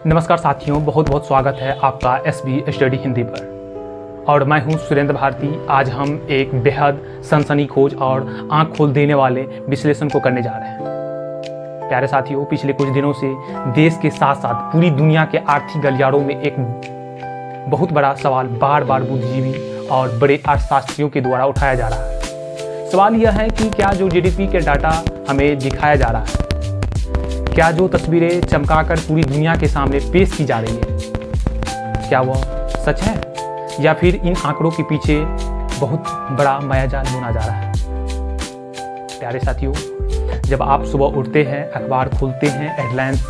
नमस्कार साथियों, बहुत बहुत स्वागत है आपका SB स्टडी हिंदी पर। और मैं हूं सुरेंद्र भारती। आज हम एक बेहद सनसनीखेज और आंख खोल देने वाले विश्लेषण को करने जा रहे हैं। प्यारे साथियों, पिछले कुछ दिनों से देश के साथ साथ पूरी दुनिया के आर्थिक गलियारों में एक बहुत बड़ा सवाल बार बार बुद्धिजीवी और बड़े अर्थशास्त्रियों के द्वारा उठाया जा रहा है। सवाल यह है कि क्या जो GDP के डाटा हमें दिखाया जा रहा है, क्या जो तस्वीरें चमकाकर पूरी दुनिया के सामने पेश की जा रही है, क्या वह सच है या फिर इन आंकड़ों के पीछे बहुत बड़ा मायाजाल बुना जा रहा है। प्यारे साथियों, जब आप सुबह उठते हैं, अखबार खोलते हैं, हेडलाइंस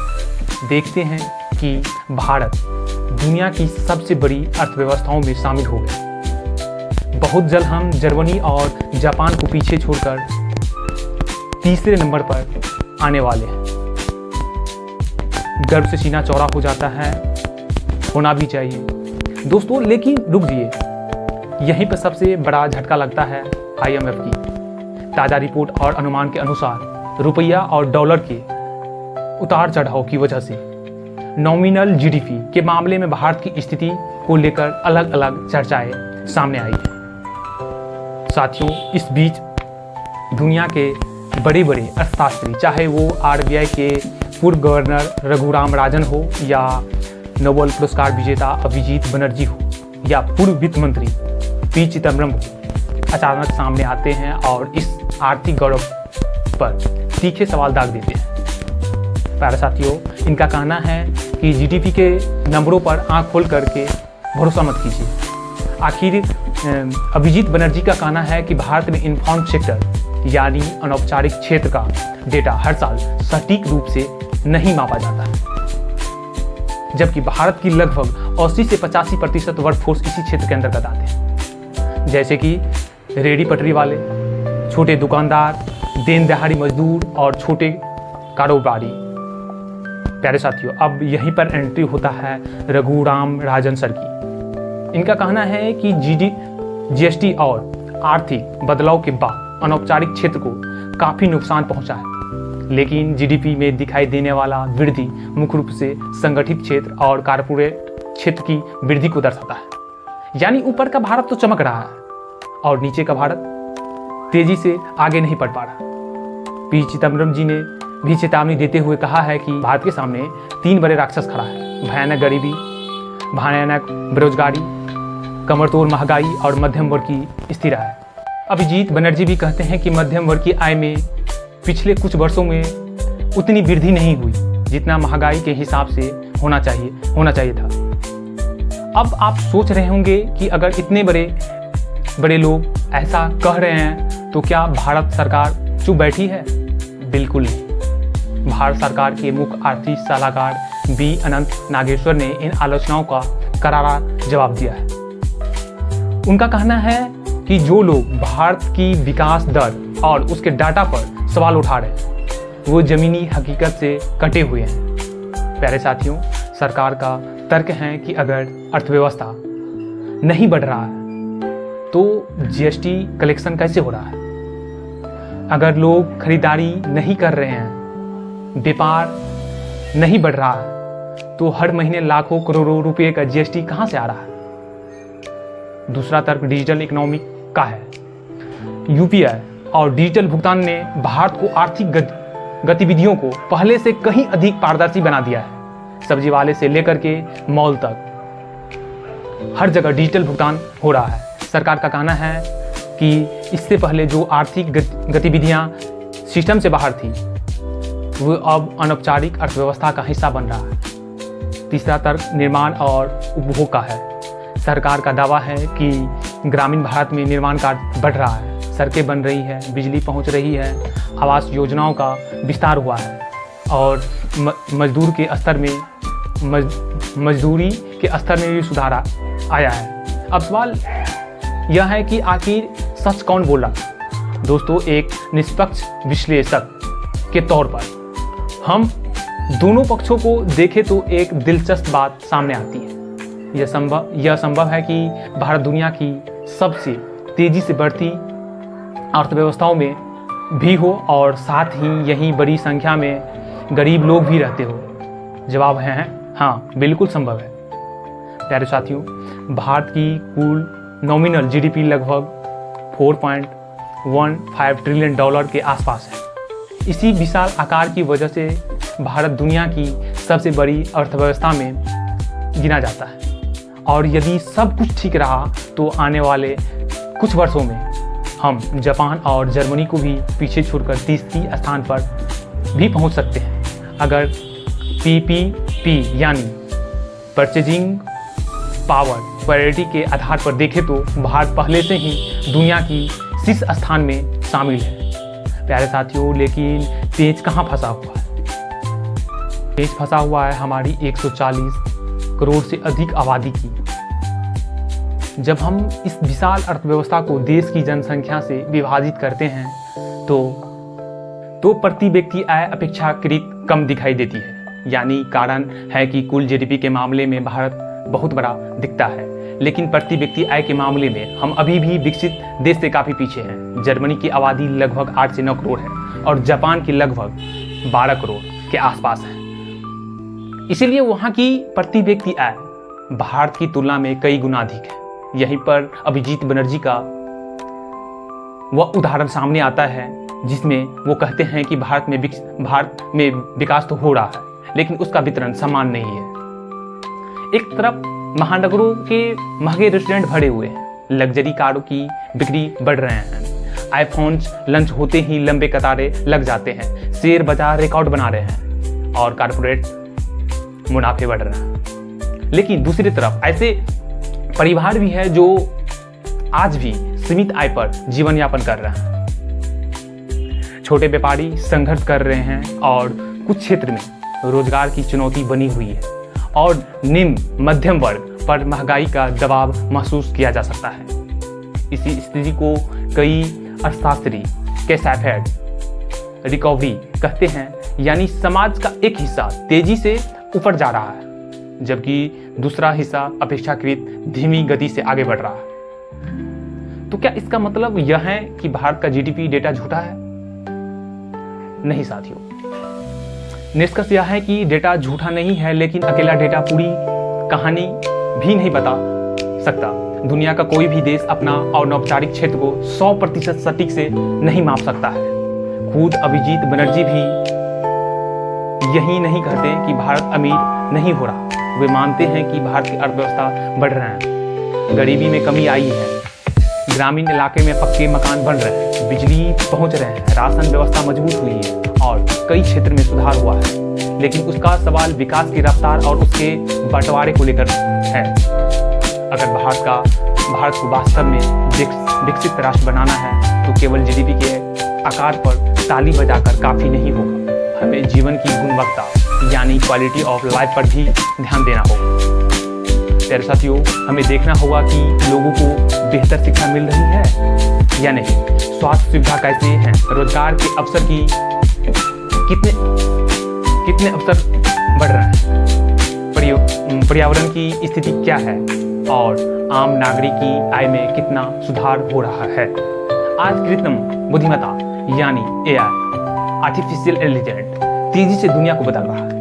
देखते हैं कि भारत दुनिया की सबसे बड़ी अर्थव्यवस्थाओं में शामिल हो गया। बहुत जल्द हम जर्मनी और जापान को पीछे छोड़कर तीसरे नंबर पर आने वाले हैं। गर्व से सीना चौड़ा हो जाता है, होना भी चाहिए दोस्तों। लेकिन रुक जाइए, यहीं पर सबसे बड़ा झटका लगता है IMF की ताज़ा रिपोर्ट और अनुमान के अनुसार रुपया और डॉलर के उतार चढ़ाव की वजह से नॉमिनल GDP के मामले में भारत की स्थिति को लेकर अलग अलग चर्चाएं सामने आई हैं। साथियों, इस बीच दुनिया के बड़े बड़े अर्थशास्त्री, चाहे वो RBI के पूर्व गवर्नर रघुराम राजन हो या नोबेल पुरस्कार विजेता अभिजीत बनर्जी हो या पूर्व वित्त मंत्री P चिदम्बरम हो, अचानक सामने आते हैं और इस आर्थिक गौरव पर तीखे सवाल दाग देते हैं। प्यारे साथियों, इनका कहना है कि GDP के नंबरों पर आंख खोल करके भरोसा मत कीजिए। आखिर अभिजीत बनर्जी का कहना है कि भारत में इन्फॉर्म्ड सेक्टर यानी अनौपचारिक क्षेत्र का डेटा हर साल सटीक रूप से नहीं मापा जाता है, जबकि भारत की लगभग 80 से 85% वर्कफोर्स इसी क्षेत्र के अंतर्गत आते हैं, जैसे कि रेहड़ी पटरी वाले, छोटे दुकानदार, दिन दहाड़ी मजदूर और छोटे कारोबारी। प्यारे साथियों, अब यहीं पर एंट्री होता है रघुराम राजन सर की। इनका कहना है कि GST और आर्थिक बदलाव के बाद अनौपचारिक क्षेत्र को काफ़ी नुकसान पहुंचा है, लेकिन GDP में दिखाई देने वाला वृद्धि मुख्य रूप से संगठित क्षेत्र और कारपोरेट क्षेत्र की वृद्धि को दर्शाता है। यानी ऊपर का भारत तो चमक रहा है और नीचे का भारत तेजी से आगे नहीं बढ़ पा रहा। P चिदम्बरम जी ने भी चेतावनी देते हुए कहा है कि भारत के सामने 3 बड़े राक्षस खड़ा है: भयानक गरीबी, भयानक बेरोजगारी, कमरतोड़ महंगाई और मध्यम वर्ग की स्थिर आय। अभिजीत बनर्जी भी कहते हैं कि मध्यम वर्ग की आय में पिछले कुछ वर्षों में उतनी वृद्धि नहीं हुई जितना महंगाई के हिसाब से होना चाहिए था। अब आप सोच रहे होंगे कि अगर इतने बड़े लोग ऐसा कह रहे हैं तो क्या भारत सरकार चुप बैठी है? बिल्कुल नहीं। भारत सरकार के मुख्य आर्थिक सलाहकार B अनंत नागेश्वर ने इन आलोचनाओं का करारा जवाब दिया है। उनका कहना है कि जो लोग भारत की विकास दर और उसके डाटा पर सवाल उठा रहे हैं वो जमीनी हकीकत से कटे हुए हैं। प्यारे साथियों, सरकार का तर्क है कि अगर अर्थव्यवस्था नहीं बढ़ रहा है तो GST कलेक्शन कैसे हो रहा है? अगर लोग खरीदारी नहीं कर रहे हैं, व्यापार नहीं बढ़ रहा है, तो हर महीने लाखों करोड़ों रुपए का GST कहां से आ रहा है? दूसरा तर्क डिजिटल इकोनॉमी का है। UPI और डिजिटल भुगतान ने भारत को आर्थिक गतिविधियों को पहले से कहीं अधिक पारदर्शी बना दिया है। सब्जी वाले से लेकर के मॉल तक हर जगह डिजिटल भुगतान हो रहा है। सरकार का कहना है कि इससे पहले जो आर्थिक गतिविधियां सिस्टम से बाहर थी वो अब अनौपचारिक अर्थव्यवस्था का हिस्सा बन रहा है। तीसरा तर्क निर्माण और उपभोग का है। सरकार का दावा है कि ग्रामीण भारत में निर्माण कार्य बढ़ रहा है, सड़कें बन रही है, बिजली पहुंच रही है, आवास योजनाओं का विस्तार हुआ है और मजदूरी के स्तर में भी सुधार आया है। अब सवाल यह है कि आखिर सच कौन बोला? दोस्तों, एक निष्पक्ष विश्लेषक के तौर पर हम दोनों पक्षों को देखें तो एक दिलचस्प बात सामने आती है। यह संभव है कि भारत दुनिया की सबसे तेजी से बढ़ती अर्थव्यवस्थाओं में भी हो और साथ ही यहीं बड़ी संख्या में गरीब लोग भी रहते हो। जवाब है हाँ, बिल्कुल संभव है। प्यारे साथियों, भारत की कुल नॉमिनल जीडीपी लगभग 4.15 ट्रिलियन डॉलर के आसपास है। इसी विशाल आकार की वजह से भारत दुनिया की सबसे बड़ी अर्थव्यवस्था में गिना जाता है। और यदि सब कुछ ठीक रहा तो आने वाले कुछ वर्षों में हम जापान और जर्मनी को भी पीछे छोड़कर तीसरी स्थान पर भी पहुंच सकते हैं। अगर पीपीपी यानी परचेजिंग पावर पैरिटी के आधार पर देखें तो भारत पहले से ही दुनिया की शीर्ष स्थान में शामिल है। प्यारे साथियों, लेकिन पेच कहाँ फंसा हुआ है? पेच फंसा हुआ है हमारी 140 करोड़ से अधिक आबादी की। जब हम इस विशाल अर्थव्यवस्था को देश की जनसंख्या से विभाजित करते हैं तो प्रति व्यक्ति आय अपेक्षाकृत कम दिखाई देती है। यानी कारण है कि कुल जीडीपी के मामले में भारत बहुत बड़ा दिखता है, लेकिन प्रति व्यक्ति आय के मामले में हम अभी भी विकसित देश से काफ़ी पीछे हैं। जर्मनी की आबादी लगभग 8 से 9 करोड़ है और जापान की लगभग 12 करोड़ के आसपास है। इसीलिए वहाँ की प्रति व्यक्ति आय भारत की तुलना में कई गुना अधिक है। यहीं पर अभिजीत बनर्जी का वह उदाहरण सामने आता है जिसमें वो कहते हैं कि भारत में विकास तो हो रहा है, लेकिन उसका वितरण समान नहीं है। एक तरफ महानगरों के महंगे रेस्टोरेंट भरे हुए हैं, लग्जरी कारों की बिक्री बढ़ रहे हैं, आईफोन्स लंच होते ही लंबे कतारें लग जाते हैं, शेयर बाजार रिकॉर्ड बना रहे हैं और कारपोरेट मुनाफे बढ़ रहे हैं। लेकिन दूसरी तरफ ऐसे परिवार भी है जो आज भी सीमित आय पर जीवन यापन कर रहे हैं। छोटे व्यापारी संघर्ष कर रहे हैं और कुछ क्षेत्र में रोजगार की चुनौती बनी हुई है और निम्न मध्यम वर्ग पर महंगाई का दबाव महसूस किया जा सकता है। इसी स्थिति को कई अर्थशास्त्री कैसाफेड रिकवरी कहते हैं, यानी समाज का एक हिस्सा तेजी से ऊपर जा रहा है जबकि दूसरा हिस्सा अपेक्षाकृत धीमी गति से आगे बढ़ रहा है। तो क्या इसका मतलब यह है कि भारत का जीडीपी डेटा झूठा है? नहीं साथियों, निष्कर्ष यह है कि डेटा झूठा नहीं है, लेकिन अकेला डेटा पूरी कहानी भी नहीं बता सकता। दुनिया का कोई भी देश अपना अनौपचारिक क्षेत्र को 100% सटीक से नहीं माप सकता है। खुद अभिजीत बनर्जी भी यही नहीं कहते कि भारत अमीर नहीं हो रहा। वे मानते हैं कि भारत की अर्थव्यवस्था बढ़ रहा है, गरीबी में कमी आई है, ग्रामीण इलाके में पक्के मकान बन रहे हैं, बिजली पहुंच रहे हैं, राशन व्यवस्था मजबूत हुई है और कई क्षेत्र में सुधार हुआ है। लेकिन उसका सवाल विकास की रफ्तार और उसके बंटवारे को लेकर है। अगर भारत को वास्तव में विकसित राष्ट्र बनाना है तो केवल जीडीपी के आकार पर ताली बजाकर काफ़ी नहीं होगा। हमें जीवन की गुणवत्ता यानी क्वालिटी ऑफ लाइफ पर भी ध्यान देना होगा। प्यारे साथियों, हमें देखना होगा कि लोगों को बेहतर शिक्षा मिल रही है या नहीं, स्वास्थ्य सुविधा कैसे हैं, रोजगार के अवसर की कितने अवसर बढ़ रहे हैं, पर्यावरण की स्थिति क्या है और आम नागरिक की आय में कितना सुधार हो रहा है। आज कृत्रिम बुद्धिमत्ता यानी एआई, आर्टिफिशियल इंटेलिजेंस तेजी से दुनिया को बदल रहा है।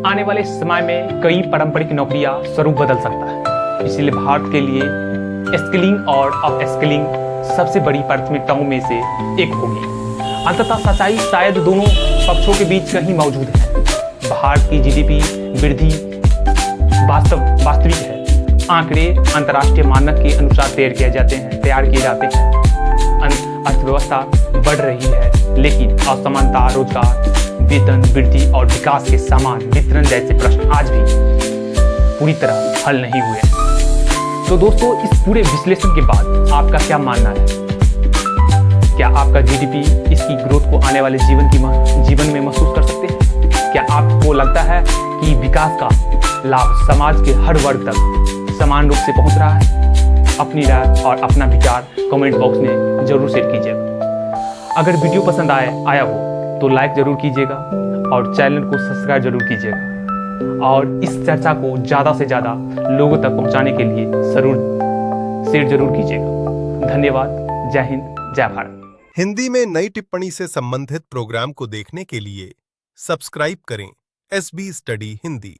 आने वाले समय में कई पारंपरिक नौकरियां स्वरूप बदल सकता है। इसलिए भारत के लिए स्किलिंग और अप स्किलिंग सबसे बड़ी प्राथमिकताओं में से एक होगी। अंततः सच्चाई शायद दोनों पक्षों के बीच कहीं मौजूद है। भारत की जीडीपी वृद्धि वास्तविक है। आंकड़े अंतर्राष्ट्रीय मानक के अनुसार तैयार किए जाते हैं। अर्थव्यवस्था बढ़ रही है, लेकिन असमानता, रोजगार, वेतन वृद्धि और विकास के समान वितरण जैसे प्रश्न आज भी पूरी तरह हल नहीं हुए। तो दोस्तों, इस पूरे विश्लेषण के बाद आपका क्या मानना है? क्या आपका जीडीपी इसकी ग्रोथ को आने वाले जीवन में महसूस कर सकते हैं? क्या आपको लगता है कि विकास का लाभ समाज के हर वर्ग तक समान रूप से पहुंच रहा है? अपनी राय और अपना विचार कमेंट बॉक्स में जरूर शेयर कीजिएगा। अगर वीडियो पसंद आया हो तो लाइक जरूर कीजिएगा और चैनल को सब्सक्राइब जरूर कीजिएगा और इस चर्चा को ज़्यादा से ज़्यादा लोगों तक पहुंचाने के लिए शेयर जरूर कीजिएगा। धन्यवाद। जय हिंद, जय भारत। हिंदी में नई टिप्पणी से संबंधित प्रोग्राम को देखने के लिए सब्सक्राइब करें एसबी स्टडी हिंदी।